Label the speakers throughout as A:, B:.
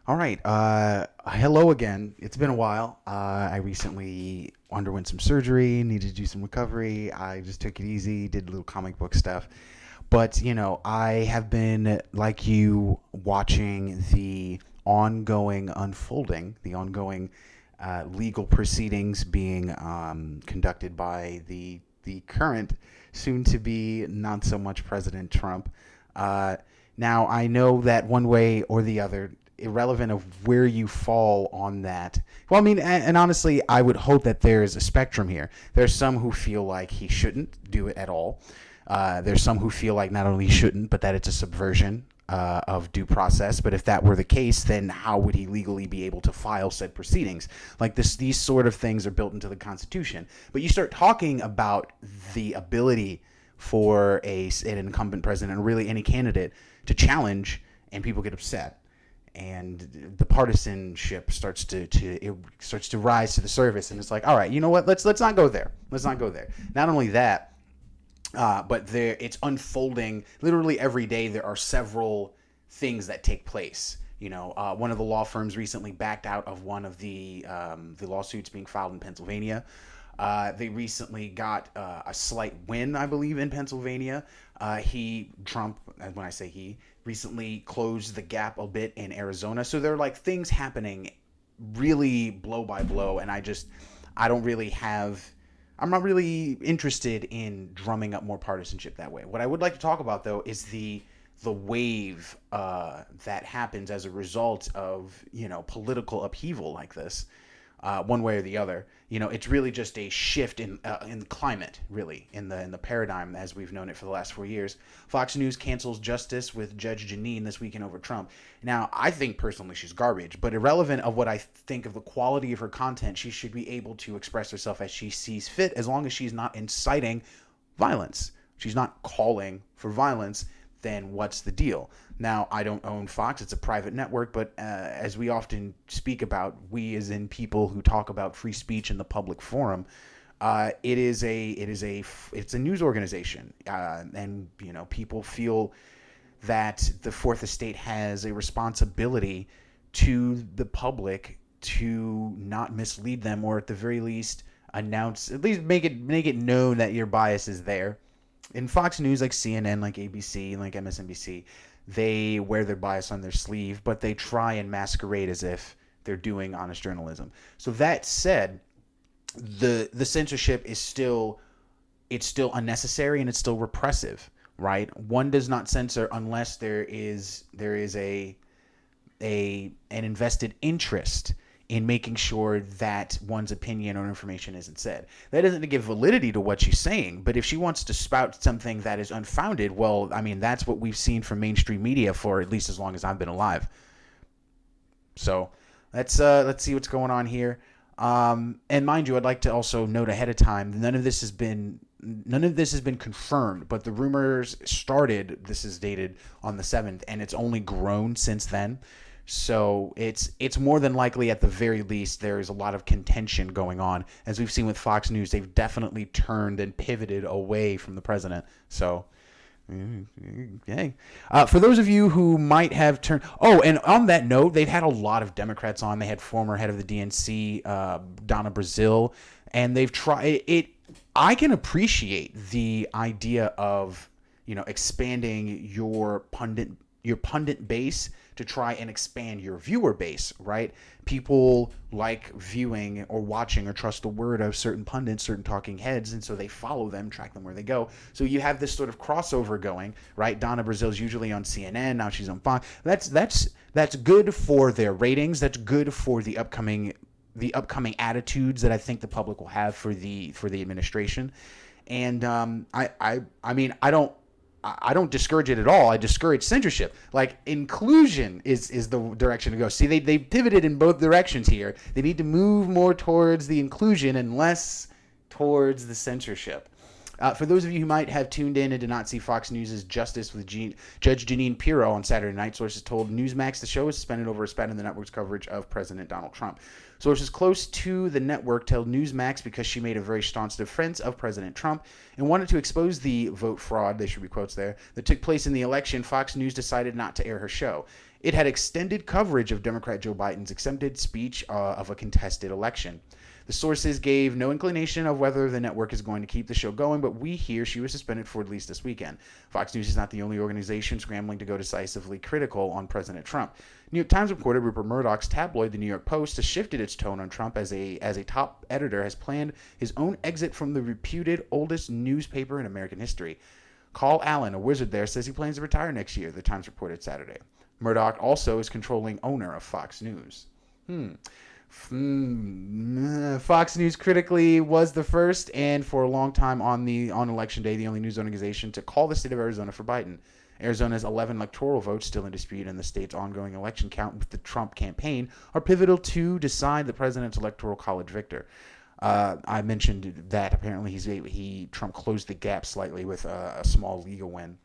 A: All right. Hello again. It's been a while. I recently underwent some surgery, needed to do some recovery. I just took it easy, did a little comic book stuff. But, I have been, like you, watching the ongoing unfolding, the ongoing legal proceedings being conducted by the current, soon to be not so much President Trump. Uh, Now, I know that one way or the other, irrelevant of where you fall on that. Well, I mean, and honestly, I would hope that there's a spectrum here. There's some who feel like he shouldn't do it at all. There's some who feel like not only he shouldn't, but that it's a subversion of due process. But if that were the case, then how would he legally be able to file said proceedings? Like this, these sort of things are built into the Constitution. But you start talking about the ability for an incumbent president, or really any candidate, to challenge, and people get upset, and the partisanship starts to rise to the surface, and it's like, all right, you know what? Let's not go there. Let's not go there. Not only that, but it's unfolding literally every day. There are several things that take place. One of the law firms recently backed out of one of the lawsuits being filed in Pennsylvania. They recently got a slight win, I believe, in Pennsylvania. Trump, when I say he, recently closed the gap a bit in Arizona. So there are like things happening really blow by blow. And I'm not really interested in drumming up more partisanship that way. What I would like to talk about, though, is the wave that happens as a result of, political upheaval like this. One way or the other, it's really just a shift in the climate, really, in the paradigm as we've known it for the last 4 years. Fox News cancels Justice with Judge Janine this weekend over Trump. Now, I think personally she's garbage, but irrelevant of what I think of the quality of her content, she should be able to express herself as she sees fit, as long as she's not inciting violence. She's not calling for violence. Then what's the deal? Now, I don't own Fox. It's a private network, but as we often speak about, we as in people who talk about free speech in the public forum, it's a news organization, and people feel that the Fourth Estate has a responsibility to the public to not mislead them, or at the very least at least make it known that your bias is there. In Fox News, like CNN, like ABC, like MSNBC, they wear their bias on their sleeve, but they try and masquerade as if they're doing honest journalism. So that said, the censorship is still unnecessary, and it's still repressive, right? One does not censor unless there is an invested interest in making sure that one's opinion or information isn't said. That doesn't give validity to what she's saying, but if she wants to spout something that is unfounded, well, I mean, that's what we've seen from mainstream media for at least as long as I've been alive. So let's see what's going on here. And mind you, I'd like to also note ahead of time, none of this has been confirmed, but the rumors started, this is dated on the 7th, and it's only grown since then. So it's more than likely, at the very least, there is a lot of contention going on. As we've seen with Fox News, they've definitely turned and pivoted away from the president. So, yay. For those of you who might have turned... Oh, and on that note, they've had a lot of Democrats on. They had former head of the DNC, Donna Brazile, and they've tried... I can appreciate the idea of, expanding your pundit base to try and expand your viewer base, right? People like viewing or watching or trust the word of certain pundits, certain talking heads, and so they follow them, track them where they go. So you have this sort of crossover going, right? Donna Brazile's usually on CNN, now she's on Fox. That's good for their ratings. That's good for the upcoming attitudes that I think the public will have for the administration. And I don't discourage it at all. I discourage censorship. Like, inclusion is the direction to go. See, they pivoted in both directions here. They need to move more towards the inclusion and less towards the censorship. For those of you who might have tuned in and did not see Fox News' Justice with Judge Janine Pirro on Saturday night, sources told Newsmax the show was suspended over a spat in the network's coverage of President Donald Trump. Sources close to the network tell Newsmax because she made a very staunch defense of President Trump and wanted to expose the vote fraud, there should be quotes there, that took place in the election, Fox News decided not to air her show. It had extended coverage of Democrat Joe Biden's accepted speech of a contested election. The sources gave no inclination of whether the network is going to keep the show going, but we hear she was suspended for at least this weekend. Fox News is not the only organization scrambling to go decisively critical on President Trump. New York Times reported Rupert Murdoch's tabloid, The New York Post, has shifted its tone on Trump as a top editor has planned his own exit from the reputed oldest newspaper in American history. Carl Allen, a wizard there, says he plans to retire next year, the Times reported Saturday. Murdoch also is controlling owner of Fox News. Fox News critically was the first and for a long time on election day the only news organization to call the state of Arizona for Biden. Arizona's 11 electoral votes still in dispute and the state's ongoing election count with the Trump campaign are pivotal to decide the president's electoral college victor. I mentioned that apparently Trump closed the gap slightly with a small legal win.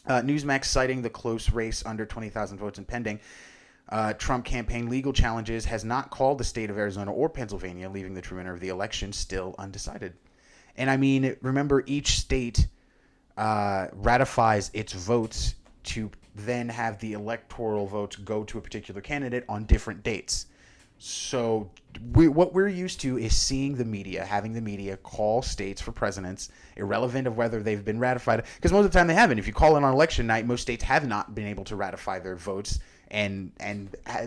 A: Newsmax citing the close race under 20,000 votes and pending Trump campaign legal challenges has not called the state of Arizona or Pennsylvania, leaving the true winner of the election still undecided. And I mean, remember, each state ratifies its votes to then have the electoral votes go to a particular candidate on different dates. So what we're used to is seeing the media, having the media call states for presidents, irrelevant of whether they've been ratified. Because most of the time they haven't. If you call it on election night, most states have not been able to ratify their votes. And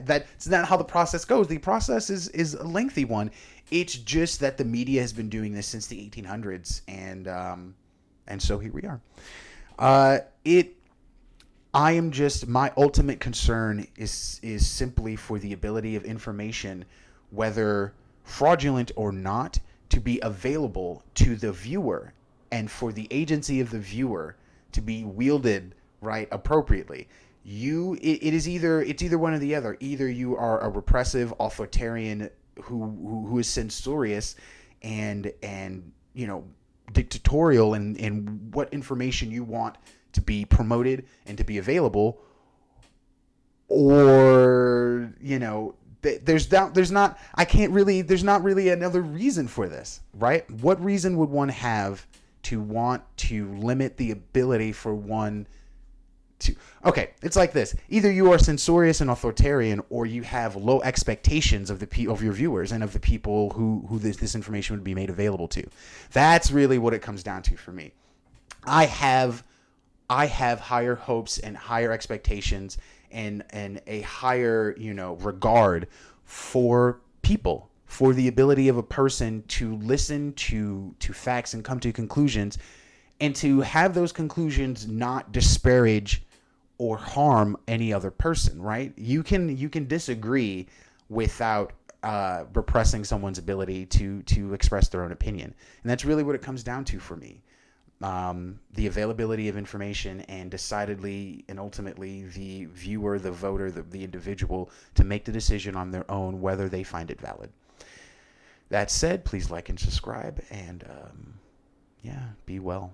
A: that's not how the process goes. The process is a lengthy one. It's just that the media has been doing this since the 1800s. And so here we are. My ultimate concern is simply for the ability of information, whether fraudulent or not, to be available to the viewer and for the agency of the viewer to be wielded right appropriately. It's either one or the other. Either you are a repressive authoritarian who is censorious and dictatorial in what information you want to be promoted and to be available, or there's not really another reason for this, right? What reason would one have to want to limit the ability for one to? Okay, it's like this: either you are censorious and authoritarian, or you have low expectations of your viewers and of the people who this information would be made available to. That's really what it comes down to for me. I have higher hopes and higher expectations and a higher, regard for people, for the ability of a person to listen to facts and come to conclusions, and to have those conclusions not disparage or harm any other person, right? You can disagree without repressing someone's ability to express their own opinion. And that's really what it comes down to for me. The availability of information and decidedly and ultimately the viewer, the voter, the individual to make the decision on their own whether they find it valid. That said, please like and subscribe and be well.